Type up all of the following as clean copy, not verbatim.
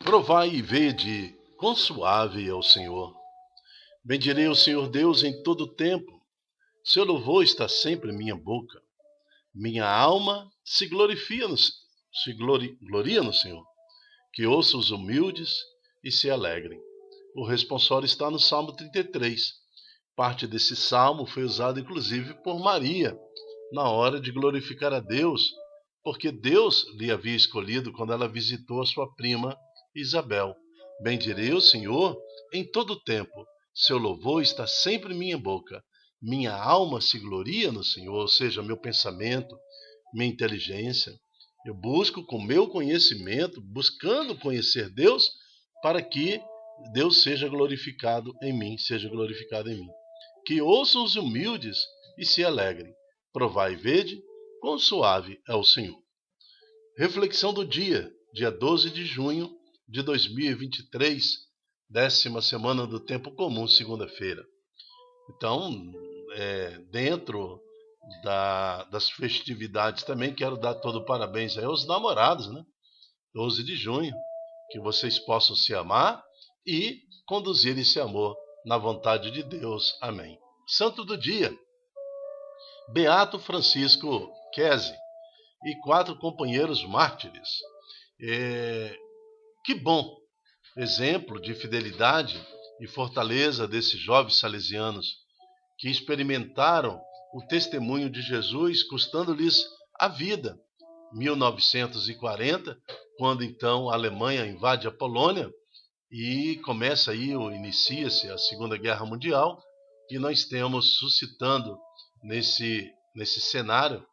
Provai e vede quão suave é o Senhor. Bendirei o Senhor Deus em todo o tempo. Seu louvor está sempre em minha boca. Minha alma se gloria no Senhor. Que ouça os humildes e se alegrem. O responsório está no Salmo 33. Parte desse salmo foi usado inclusive por Maria na hora de glorificar a Deus, porque Deus lhe havia escolhido quando ela visitou a sua prima Isabel. Bendirei o Senhor em todo o tempo. Seu louvor está sempre em minha boca. Minha alma se gloria no Senhor, ou seja, meu pensamento, minha inteligência. Eu busco com meu conhecimento, buscando conhecer Deus, para que Deus seja glorificado em mim, seja glorificado em mim. Que ouçam os humildes e se alegrem. Provai e vede quão suave é o Senhor. Reflexão do dia 12 de junho de 2023, 10ª semana do Tempo Comum, segunda-feira. Então, dentro das festividades também, quero dar todo o parabéns aí aos namorados, né? 12 de junho, que vocês possam se amar e conduzir esse amor na vontade de Deus. Amém. Santo do dia, Beato Francisco Kese e 4 companheiros mártires. Que bom exemplo de fidelidade e fortaleza desses jovens salesianos que experimentaram o testemunho de Jesus, custando-lhes a vida. 1940, quando então a Alemanha invade a Polônia e inicia-se a Segunda Guerra Mundial, e nós temos suscitando nesse cenário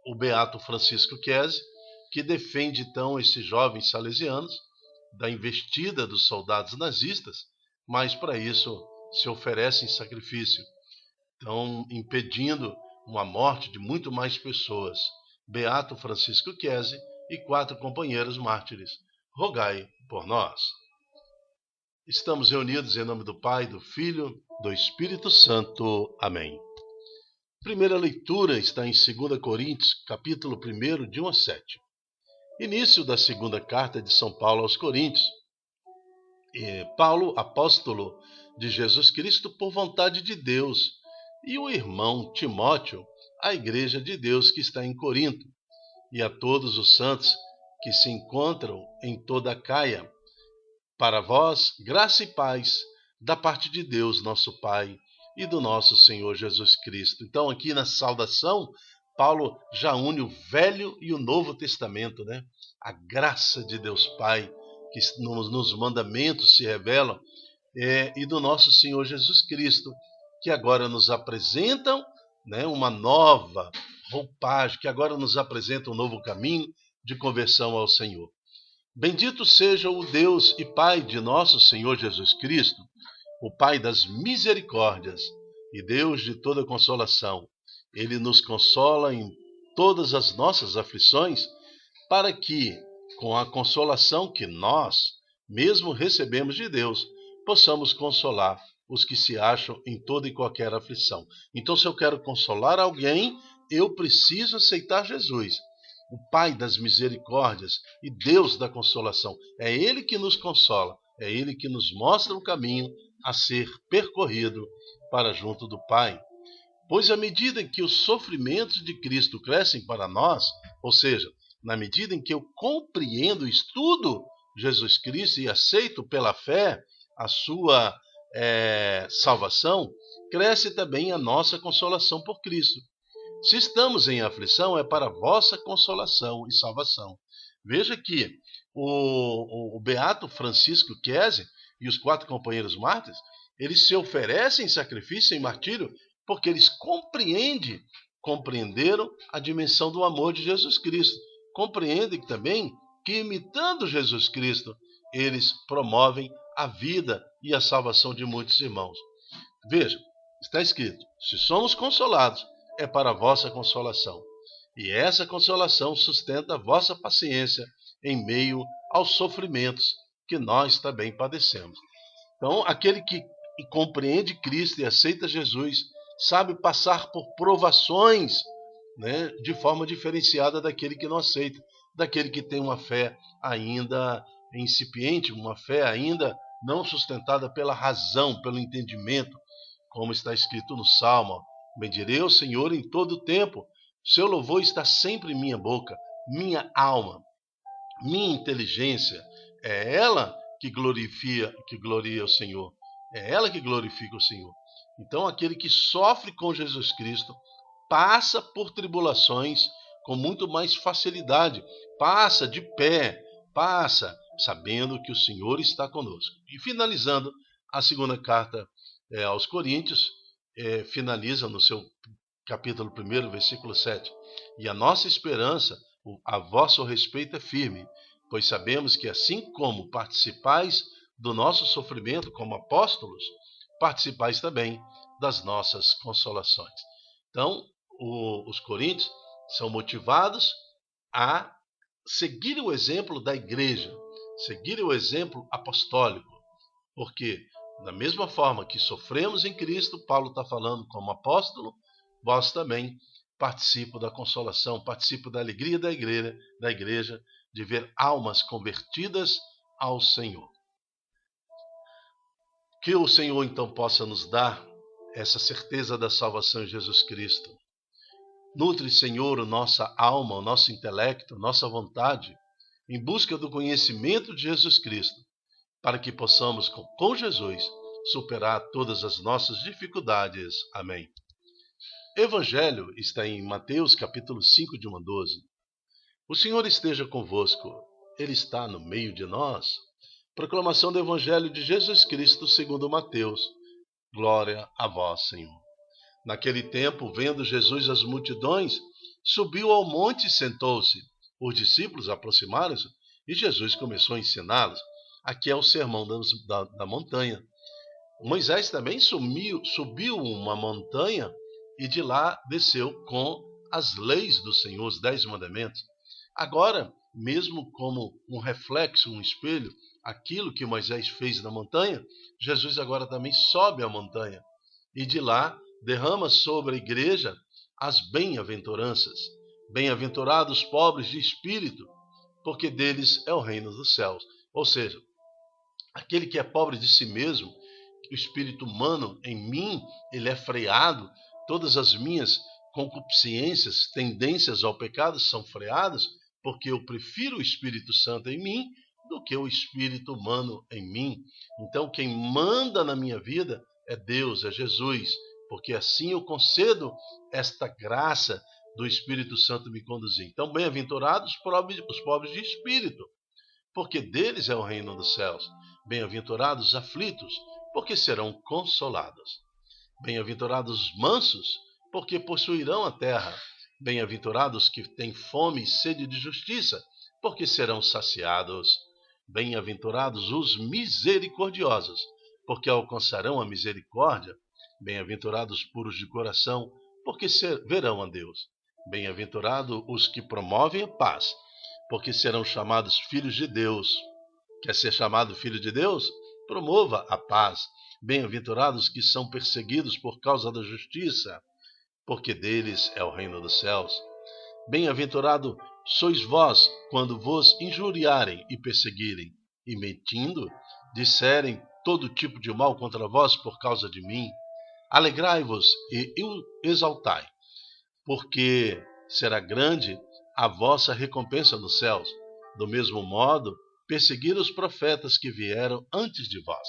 o Beato Francisco Kese, que defende então esses jovens salesianos da investida dos soldados nazistas, mas para isso se oferece em sacrifício, então impedindo uma morte de muito mais pessoas. Beato Francisco Kese e 4 companheiros mártires, rogai por nós. Estamos reunidos em nome do Pai, do Filho, do Espírito Santo. Amém. Primeira leitura está em 2 Coríntios, capítulo 1, de 1 a 7. Início da segunda carta de São Paulo aos Coríntios. Paulo, apóstolo de Jesus Cristo por vontade de Deus, e o irmão Timóteo, à igreja de Deus que está em Corinto, e a todos os santos que se encontram em toda a Caia. Para vós, graça e paz da parte de Deus, nosso Pai, e do nosso Senhor Jesus Cristo. Então, aqui na saudação, Paulo já une o Velho e o Novo Testamento, né? A graça de Deus Pai, que nos mandamentos se revelam, e do nosso Senhor Jesus Cristo, que agora nos apresentam, né, uma nova roupagem, que agora nos apresenta um novo caminho de conversão ao Senhor. Bendito seja o Deus e Pai de nosso Senhor Jesus Cristo, o Pai das misericórdias e Deus de toda consolação. Ele nos consola em todas as nossas aflições, para que, com a consolação que nós mesmo recebemos de Deus, possamos consolar os que se acham em toda e qualquer aflição. Então, se eu quero consolar alguém, eu preciso aceitar Jesus, o Pai das misericórdias e Deus da consolação. É Ele que nos consola, é Ele que nos mostra o caminho a ser percorrido para junto do Pai. Pois à medida em que os sofrimentos de Cristo crescem para nós, ou seja, na medida em que eu compreendo, estudo Jesus Cristo e aceito pela fé a sua salvação, cresce também a nossa consolação por Cristo. Se estamos em aflição, é para a vossa consolação e salvação. Veja que o Beato Francisco Kese e os 4 companheiros mártires, eles se oferecem em sacrifício, em martírio, porque eles compreenderam a dimensão do amor de Jesus Cristo. Compreendem também que, imitando Jesus Cristo, eles promovem a vida e a salvação de muitos irmãos. Vejam, está escrito: se somos consolados, é para a vossa consolação. E essa consolação sustenta a vossa paciência em meio aos sofrimentos que nós também padecemos. Então, aquele que compreende Cristo e aceita Jesus sabe passar por provações, né, de forma diferenciada daquele que não aceita. daquele que tem uma fé ainda incipiente, uma fé ainda não sustentada pela razão, pelo entendimento, como está escrito no Salmo. Bendirei ao Senhor em todo o tempo, seu louvor está sempre em minha boca, minha alma, minha inteligência, é ela que gloria o Senhor, é ela que glorifica o Senhor. Então aquele que sofre com Jesus Cristo passa por tribulações com muito mais facilidade, passa de pé, passa sabendo que o Senhor está conosco. E finalizando, a segunda carta aos Coríntios, finaliza no seu capítulo 1, versículo 7. E a nossa esperança, a vosso respeito é firme, pois sabemos que assim como participais do nosso sofrimento como apóstolos, participais também das nossas consolações. Então, os coríntios são motivados a seguir o exemplo da igreja, seguir o exemplo apostólico, porque da mesma forma que sofremos em Cristo, Paulo está falando como apóstolo, vós também participam da consolação, participam da alegria da igreja de ver almas convertidas ao Senhor. Que o Senhor então possa nos dar essa certeza da salvação em Jesus Cristo. Nutre, Senhor, nossa alma, o nosso intelecto, nossa vontade, em busca do conhecimento de Jesus Cristo, para que possamos, com Jesus, superar todas as nossas dificuldades. Amém. Evangelho está em Mateus capítulo 5, de 1 a 12. O Senhor esteja convosco, Ele está no meio de nós. Proclamação do Evangelho de Jesus Cristo segundo Mateus. Glória a vós, Senhor. Naquele tempo, vendo Jesus as multidões, subiu ao monte e sentou-se. Os discípulos aproximaram-se e Jesus começou a ensiná-los. Aqui é o sermão da montanha. Moisés também subiu uma montanha e de lá desceu com as leis do Senhor, os 10 mandamentos. Agora, mesmo como um reflexo, um espelho, aquilo que Moisés fez na montanha, Jesus agora também sobe a montanha e de lá derrama sobre a igreja as bem-aventuranças. Bem-aventurados os pobres de espírito, porque deles é o reino dos céus. Ou seja, aquele que é pobre de si mesmo, o espírito humano em mim, ele é freado, todas as minhas concupiscências, tendências ao pecado são freadas, porque eu prefiro o Espírito Santo em mim do que o espírito humano em mim. Então quem manda na minha vida é Deus, é Jesus, porque assim eu concedo esta graça do Espírito Santo me conduzir. Então, bem-aventurados os pobres de espírito, porque deles é o reino dos céus. Bem-aventurados os aflitos, porque serão consolados. Bem-aventurados os mansos, porque possuirão a terra. Bem-aventurados que têm fome e sede de justiça, porque serão saciados. Bem-aventurados os misericordiosos, porque alcançarão a misericórdia. Bem-aventurados puros de coração, porque verão a Deus. Bem-aventurados os que promovem a paz, porque serão chamados filhos de Deus. Quer ser chamado filho de Deus? Promova a paz. Bem-aventurados que são perseguidos por causa da justiça, porque deles é o reino dos céus. Bem-aventurado sois vós quando vos injuriarem e perseguirem, e mentindo, disserem todo tipo de mal contra vós por causa de mim. Alegrai-vos e exaltai, porque será grande a vossa recompensa nos céus. Do mesmo modo, perseguiram os profetas que vieram antes de vós.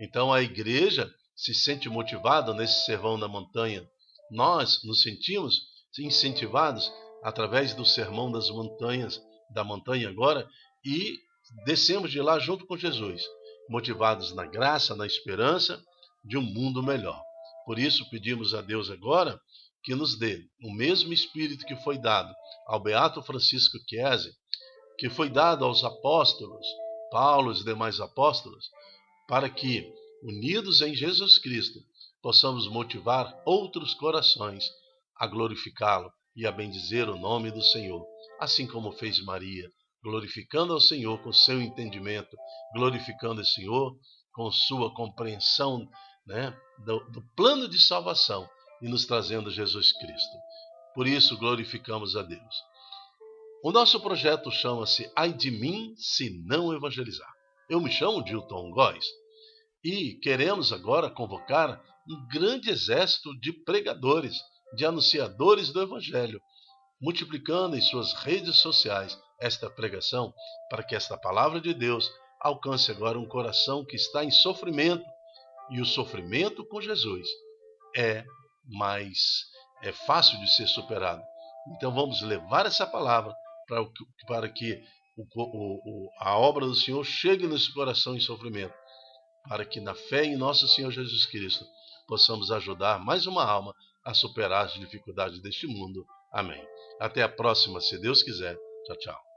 Então a igreja se sente motivada nesse sermão da montanha. Nós nos sentimos incentivados através do sermão das montanhas, da montanha agora, e descemos de lá junto com Jesus, motivados na graça, na esperança de um mundo melhor. Por isso pedimos a Deus agora que nos dê o mesmo Espírito que foi dado ao Beato Francisco Chiesi, que foi dado aos apóstolos, Paulo e os demais apóstolos, para que, unidos em Jesus Cristo, possamos motivar outros corações a glorificá-lo e a bendizer o nome do Senhor, assim como fez Maria, glorificando ao Senhor com seu entendimento, glorificando o Senhor com sua compreensão, do plano de salvação e nos trazendo Jesus Cristo. Por isso glorificamos a Deus. O nosso projeto chama-se Ai de mim se não evangelizar. Eu me chamo Dilton Góes e queremos agora convocar um grande exército de pregadores, de anunciadores do Evangelho, multiplicando em suas redes sociais esta pregação, para que esta palavra de Deus alcance agora um coração que está em sofrimento, e o sofrimento com Jesus é mais fácil de ser superado. Então vamos levar essa palavra para que a obra do Senhor chegue nesse coração em sofrimento, para que na fé em nosso Senhor Jesus Cristo possamos ajudar mais uma alma a superar as dificuldades deste mundo. Amém. Até a próxima, se Deus quiser. Tchau, tchau.